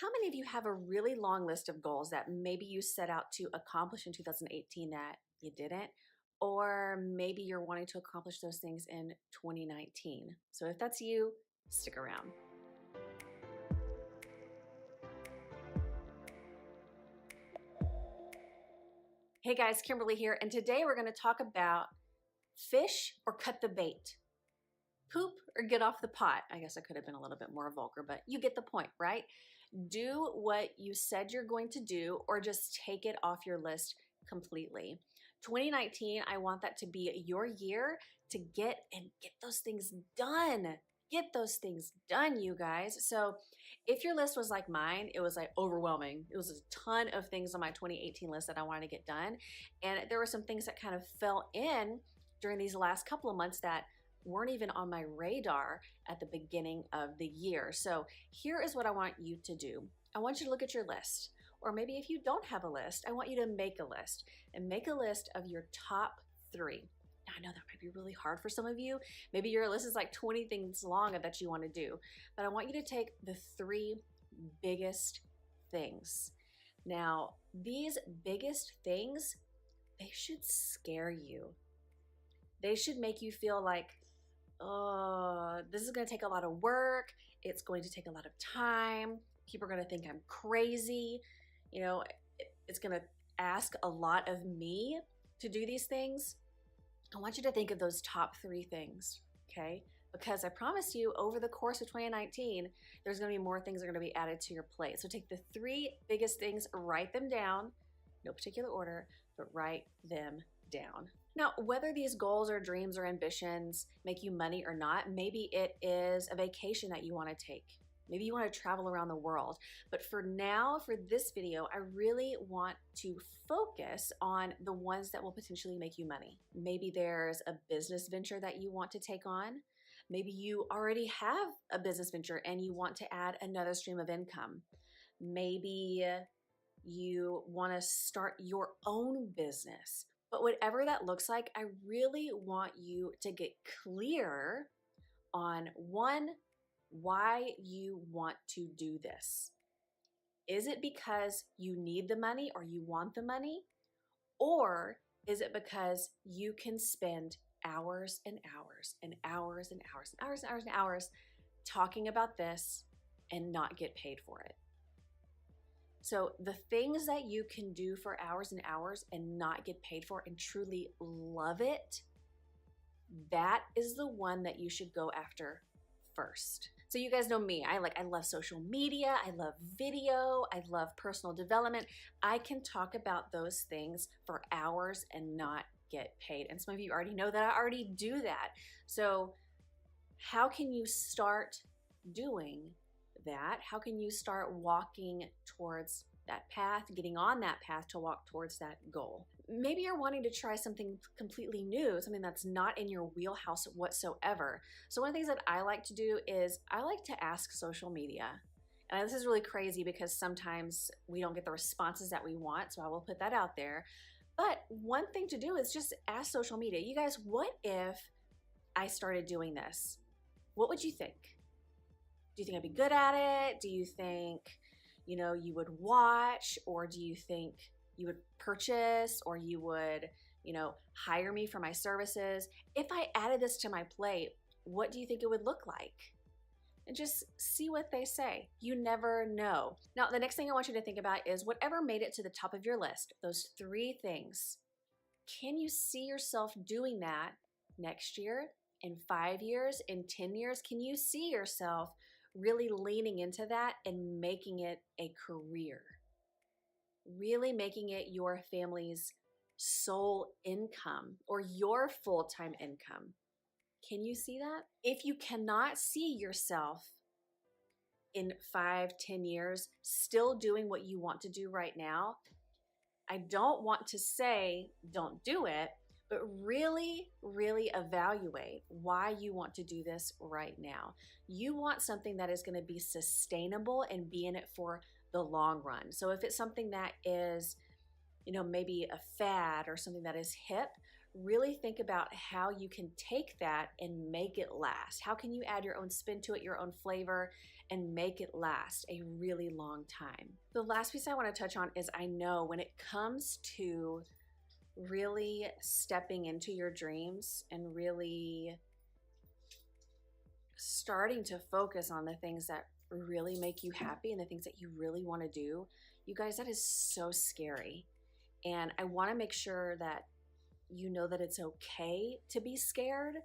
How many of you have a really long list of goals that maybe you set out to accomplish in 2018 that you didn't? Or maybe you're wanting to accomplish those things in 2019. So if that's you, stick around. Hey guys, Kimberly here, and today we're going to talk about fish or cut the bait. Poop or get off the pot. I guess I could have been a little bit more vulgar, but you get the point, right? Do what you said you're going to do or just take it off your list completely. 2019, I want that to be your year to get those things done. Get those things done, you guys. So if your list was like mine, it was like overwhelming. It was a ton of things on my 2018 list that I wanted to get done. And there were some things that kind of fell in during these last couple of months that weren't even on my radar at the beginning of the year. So here is what I want you to do. I want you to look at your list, or maybe if you don't have a list, I want you to make a list and make a list of your top 3. Now, I know that might be really hard for some of you. Maybe your list is like 20 things long that you want to do, but I want you to take the 3 biggest things. Now, these biggest things, they should scare you. They should make you feel like, oh, this is going to take a lot of work. It's going to take a lot of time. People are going to think I'm crazy. You know, it's going to ask a lot of me to do these things. I want you to think of those top 3 things, okay? Because I promise you, over the course of 2019, there's going to be more things that are going to be added to your plate. So take the 3 biggest things, write them down, no particular order, but write them down. Now, whether these goals or dreams or ambitions make you money or not, maybe it is a vacation that you want to take. Maybe you want to travel around the world. But for now, for this video, I really want to focus on the ones that will potentially make you money. Maybe there's a business venture that you want to take on. Maybe you already have a business venture and you want to add another stream of income. Maybe you want to start your own business. But whatever that looks like, I really want you to get clear on 1, why you want to do this. Is it because you need the money or you want the money? Or is it because you can spend hours and hours and hours and hours and hours and hours and hours talking about this and not get paid for it? So the things that you can do for hours and hours and not get paid for and truly love it, that is the one that you should go after first. So you guys know me, I love social media, I love video, I love personal development. I can talk about those things for hours and not get paid. And some of you already know that I already do that. So how can you start doing that? How can you start walking towards that path, getting on that path to walk towards that goal? Maybe you're wanting to try something completely new, something that's not in your wheelhouse whatsoever. So one of the things that I like to do is I like to ask social media. And this is really crazy because sometimes we don't get the responses that we want, so I will put that out there. But one thing to do is just ask social media, you guys, what if I started doing this? What would you think? Do you think I'd be good at it? Do you think, you would watch? Or do you think you would purchase? Or you would, hire me for my services? If I added this to my plate, what do you think it would look like? And just see what they say. You never know. Now, the next thing I want you to think about is whatever made it to the top of your list, those 3 things, can you see yourself doing that next year, in 5 years, in 10 years? Can you see yourself really leaning into that and making it a career? Really making it your family's sole income or your full-time income? Can you see that? If you cannot see yourself in 5, 10 years still doing what you want to do right now, I don't want to say don't do it, but really, really evaluate why you want to do this right now. You want something that is going to be sustainable and be in it for the long run. So if it's something that is, maybe a fad or something that is hip, really think about how you can take that and make it last. How can you add your own spin to it, your own flavor, and make it last a really long time. The last piece I want to touch on is I know when it comes to really stepping into your dreams and really starting to focus on the things that really make you happy and the things that you really want to do, you guys, that is so scary. And I want to make sure that you know that it's okay to be scared.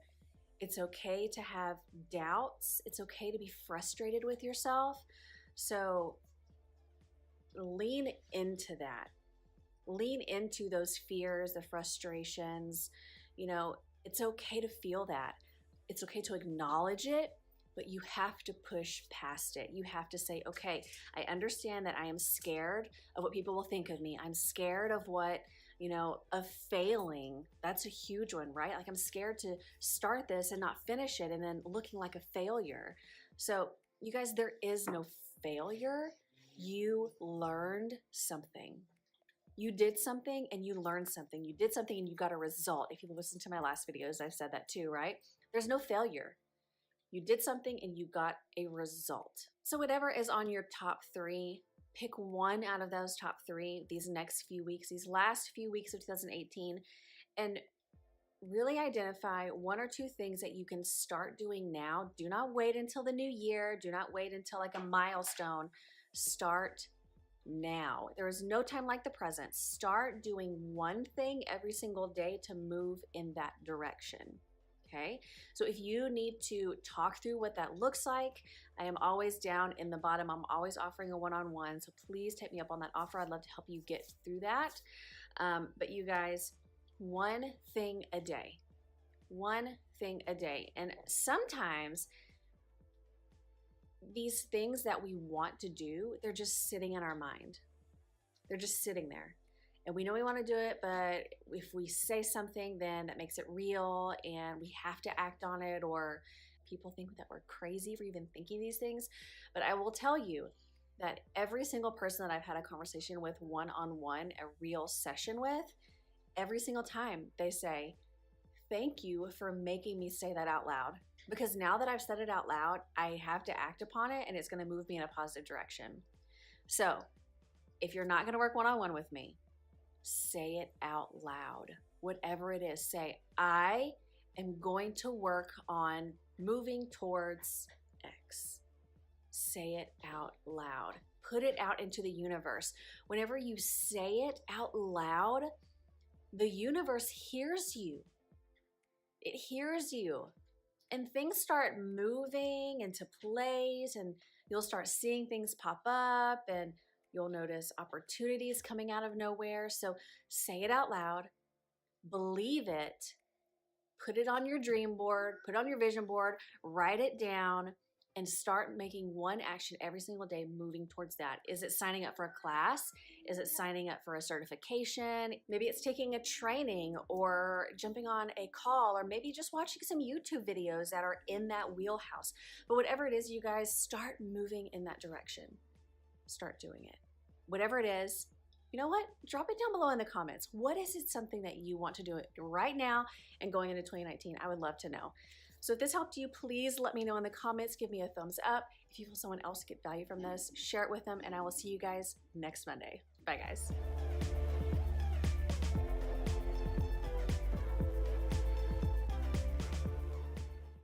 It's okay to have doubts. It's okay to be frustrated with yourself. So lean into that. Lean into those fears, the frustrations. You know, it's okay to feel that. It's okay to acknowledge it, but you have to push past it. You have to say, okay, I understand that I am scared of what people will think of me. I'm scared of what, of failing. That's a huge one, right? Like I'm scared to start this and not finish it and then looking like a failure. So you guys, there is no failure. You learned something. You did something and you learned something. You did something and you got a result. If you listen to my last videos, I've said that too, right? There's no failure. You did something and you got a result. So whatever is on your top 3, pick one out of those top 3 these next few weeks, these last few weeks of 2018, and really identify 1 or 2 things that you can start doing now. Do not wait until the new year. Do not wait until like a milestone. Start now. There is no time like the present. Start doing one thing every single day to move in that direction. Okay, so if you need to talk through what that looks like, I am always down in the bottom. I'm always offering a one-on-one, so please take me up on that offer. I'd love to help you get through that. But you guys, one thing a day. One thing a day. And sometimes these things that we want to do, they're just sitting in our mind. They're just sitting there. And we know we want to do it, but if we say something, then that makes it real and we have to act on it, or people think that we're crazy for even thinking these things. But I will tell you that every single person that I've had a conversation with one-on-one, a real session with, every single time they say, thank you for making me say that out loud. Because now that I've said it out loud, I have to act upon it and it's going to move me in a positive direction. So if you're not going to work one-on-one with me, say it out loud. Whatever it is, say, I am going to work on moving towards X. Say it out loud. Put it out into the universe. Whenever you say it out loud, the universe hears you. It hears you. And things start moving into place and you'll start seeing things pop up and you'll notice opportunities coming out of nowhere. So say it out loud, believe it, put it on your dream board, put it on your vision board, write it down, and start making one action every single day moving towards that. Is it signing up for a class? Is it signing up for a certification? Maybe it's taking a training or jumping on a call, or maybe just watching some YouTube videos that are in that wheelhouse. But whatever it is, you guys, start moving in that direction. Start doing it. Whatever it is, you know what? Drop it down below in the comments. What is it something that you want to do right now and going into 2019? I would love to know. So if this helped you, please let me know in the comments. Give me a thumbs up. If you feel someone else get value from this, share it with them, and I will see you guys next Monday. Bye, guys.